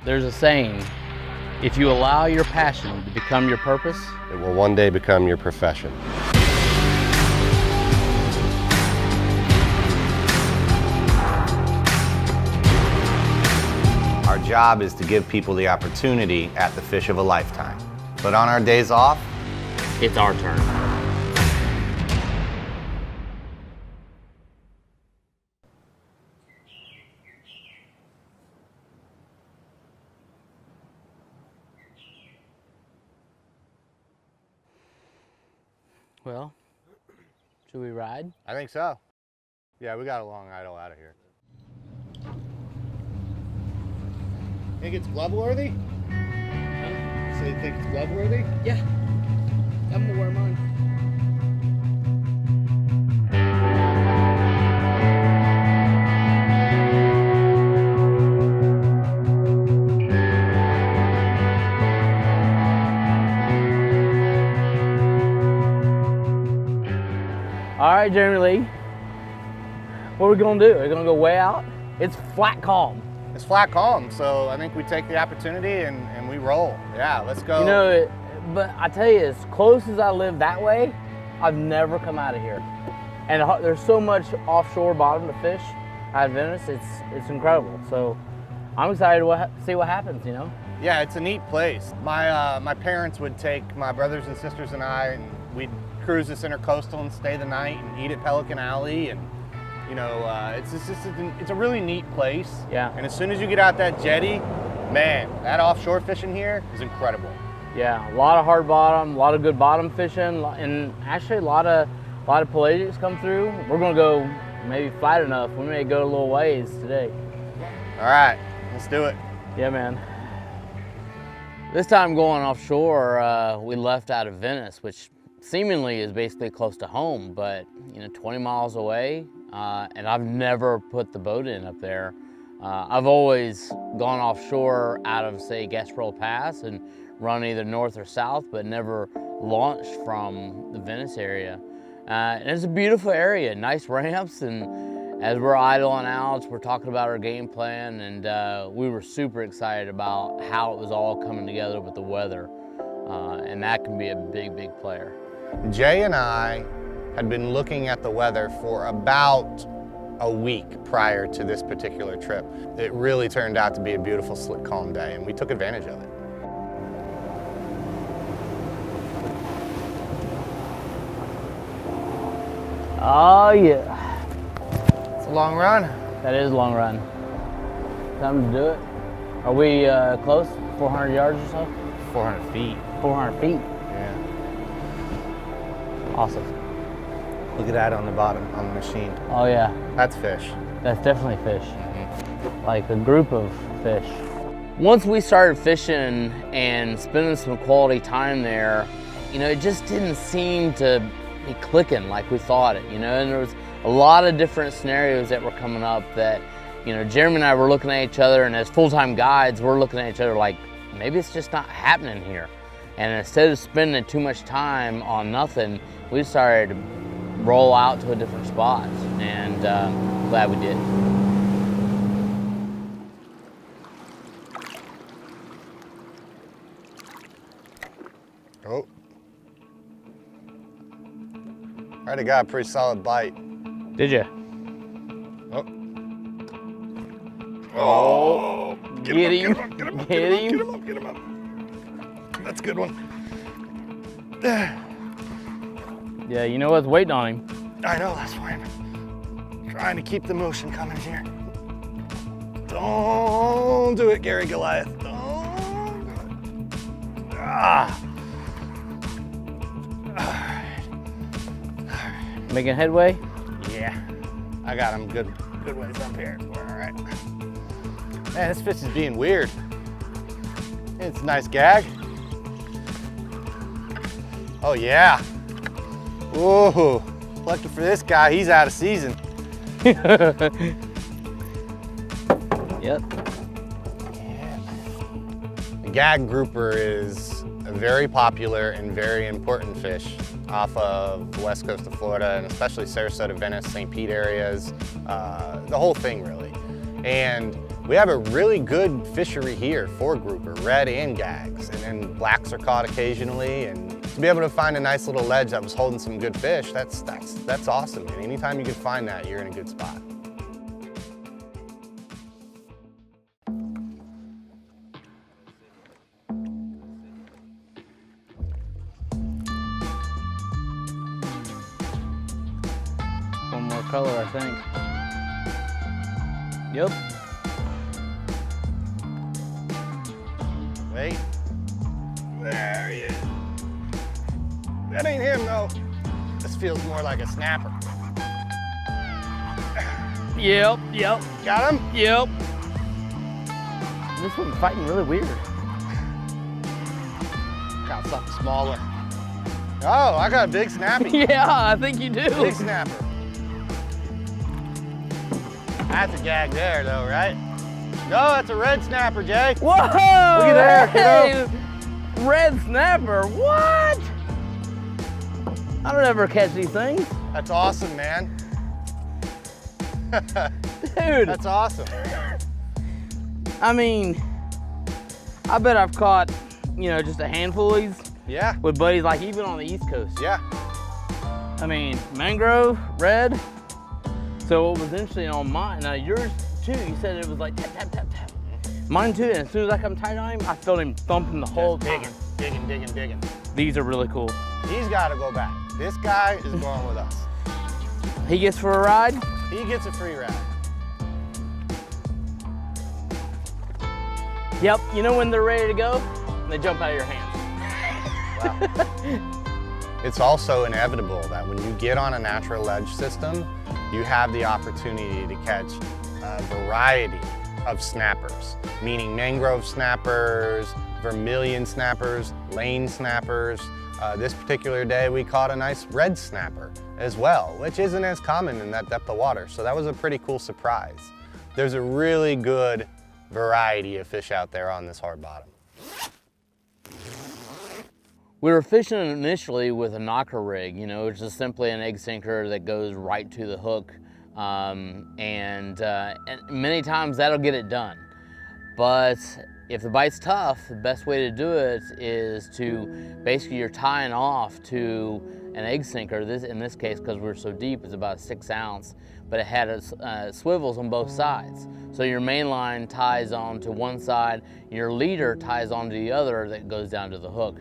There's a saying, if you allow your passion to become your purpose, it will one day become your profession. Our job is to give people the opportunity at the fish of a lifetime. But on our days off, it's our turn. Well, should we ride? I think so. Yeah, we got a long idle out of here. Think it's glove-worthy? So you think it's glove-worthy? Yeah. I'm gonna wear mine. All right, Jeremy Lee. What are we gonna do? Are we gonna go way out? It's flat calm. It's flat calm, so I think we take the opportunity and we roll. Yeah, let's go. You know, but I tell you, as close as I live that way, I've never come out of here. And there's so much offshore bottom to fish out of Venice, it's incredible. So I'm excited to see what happens, you know? Yeah, it's a neat place. My parents would take my brothers and sisters and I, and we'd cruise this intercoastal and stay the night and eat at Pelican Alley, and you know, it's a really neat place. Yeah. And as soon as you get out that jetty, man, that offshore fishing here is incredible. Yeah, a lot of hard bottom, a lot of good bottom fishing, and actually a lot of pelagics come through. We're gonna go maybe flat enough. We may go a little ways today. All right, let's do it. Yeah, man. This time going offshore, we left out of Venice, which seemingly is basically close to home, but you know, 20 miles away, and I've never put the boat in up there. I've always gone offshore out of, say, Gasparilla Pass and run either north or south, but never launched from the Venice area. And it's a beautiful area, nice ramps, and as we're idling out, we're talking about our game plan, and we were super excited about how it was all coming together with the weather, and that can be a big, big player. Jay and I had been looking at the weather for about a week prior to this particular trip. It really turned out to be a beautiful, slick, calm day, and we took advantage of it. Oh yeah. It's a long run. That is a long run. Time to do it. Are we close? 400 yards or so? 400 feet. 400 feet. Yeah. Awesome. Look at that on the bottom, on the machine. Oh yeah. That's fish. That's definitely fish. Like a group of fish. Once we started fishing and spending some quality time there, you know, it just didn't seem to be clicking like we thought it, you know, and there was a lot of different scenarios that were coming up that, you know, Jeremy and I were looking at each other, and as full-time guides, we're looking at each other like, maybe it's just not happening here. And instead of spending too much time on nothing, we started to roll out to a different spot, and glad we did. Oh. I already got a pretty solid bite. Did you? Oh. Oh. Get him. Get him up. That's a good one. Yeah, you know what's waiting on him. I know, that's why I'm trying to keep the motion coming here. Don't do it, Gary Goliath. Don't. Ah. Making headway? Yeah, I got him good ways up here. We're all right. Man, this fish is being weird. It's a nice gag. Oh yeah. Whoa, lucky for this guy, he's out of season. Yep. Yeah. The gag grouper is a very popular and very important fish off of the west coast of Florida, and especially Sarasota, Venice, St. Pete areas, the whole thing really. And We have a really good fishery here for grouper, red and gags, and then blacks are caught occasionally. And to be able to find a nice little ledge that was holding some good fish, that's awesome. And anytime you can find that, you're in a good spot. One more color, I think. Yep. Wait. There he is. That ain't him though. This feels more like a snapper. Yep. Got him? Yep. This one's fighting really weird. Got something smaller. Oh, I got a big snappy. Yeah, I think you do. Big snapper. That's a gag there though, right? No, that's a red snapper, Jay. Whoa! Look at that, kiddo. Red snapper, what? I don't ever catch these things. That's awesome, man. Dude. That's awesome. I mean, I bet I've caught, you know, just a handful of these Yeah. with buddies, like even on the East Coast. Yeah. I mean, mangrove, red. So what was interesting on mine, now yours too, you said it was like tap, tap, tap, tap. Mine too, and as soon as I come tight on him, I felt him thumping the whole time. Digging. These are really cool. He's got to go back. This guy is going with us. He gets for a ride? He gets a free ride. Yep, you know when they're ready to go? They jump out of your hands. Wow. It's also inevitable that when you get on a natural ledge system, you have the opportunity to catch a variety of snappers, meaning mangrove snappers, vermilion snappers, lane snappers. This particular day we caught a nice red snapper as well, which isn't as common in that depth of water. So that was a pretty cool surprise. There's a really good variety of fish out there on this hard bottom. We were fishing initially with a knocker rig, you know, which is simply an egg sinker that goes right to the hook. And many times that'll get it done. But if the bite's tough, the best way to do it is to basically you're tying off to an egg sinker. This, in this case, because we're so deep, is about a 6 ounce, but it had swivels on both sides. So your main line ties on to one side, your leader ties onto the other that goes down to the hook.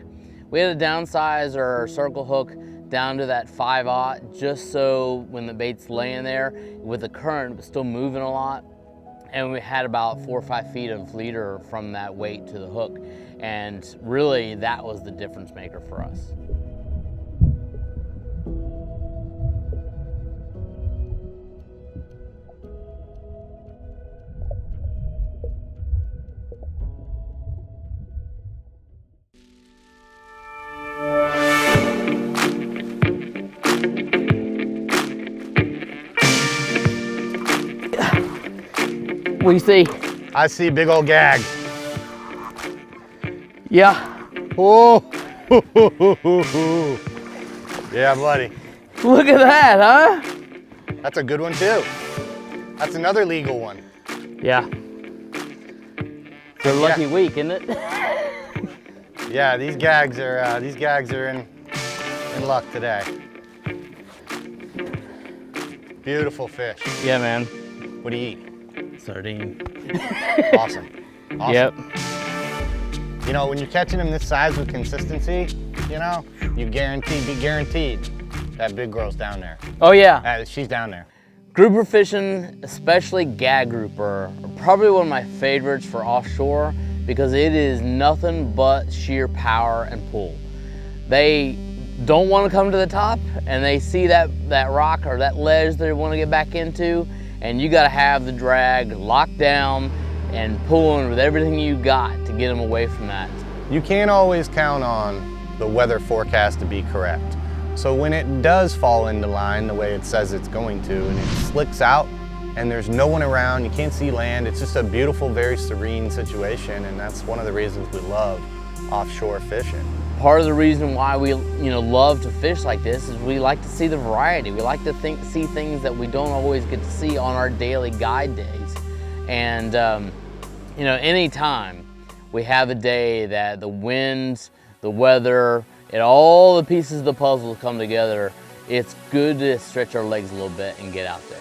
We had to downsize our circle hook down to that 5/0, just so when the bait's laying there with the current but still moving a lot. And we had about 4 or 5 feet of leader from that weight to the hook. And really that was the difference maker for us. What do you see? I see big old gag. Yeah. Oh, yeah, buddy. Look at that, huh? That's a good one too. That's another legal one. Yeah. It's a lucky week, isn't it? Yeah, these gags are in luck today. Beautiful fish. Yeah, man. What do you eat? Sardine. Awesome. Yep. You know, when you're catching them this size with consistency, you know, you be guaranteed that big girl's down there. Oh yeah. She's down there. Grouper fishing, especially gag grouper, are probably one of my favorites for offshore because it is nothing but sheer power and pull. They don't want to come to the top and they see that rock or that ledge they want to get back into, and you got to have the drag locked down and pulling with everything you got to get them away from that. You can't always count on the weather forecast to be correct. So when it does fall into line the way it says it's going to, and it slicks out and there's no one around, you can't see land, it's just a beautiful, very serene situation, and that's one of the reasons we love offshore fishing. Part of the reason why we love to fish like this is we like to see the variety. We like to see things that we don't always get to see on our daily guide days. And you know, anytime we have a day that the winds, the weather, and all the pieces of the puzzle come together, it's good to stretch our legs a little bit and get out there.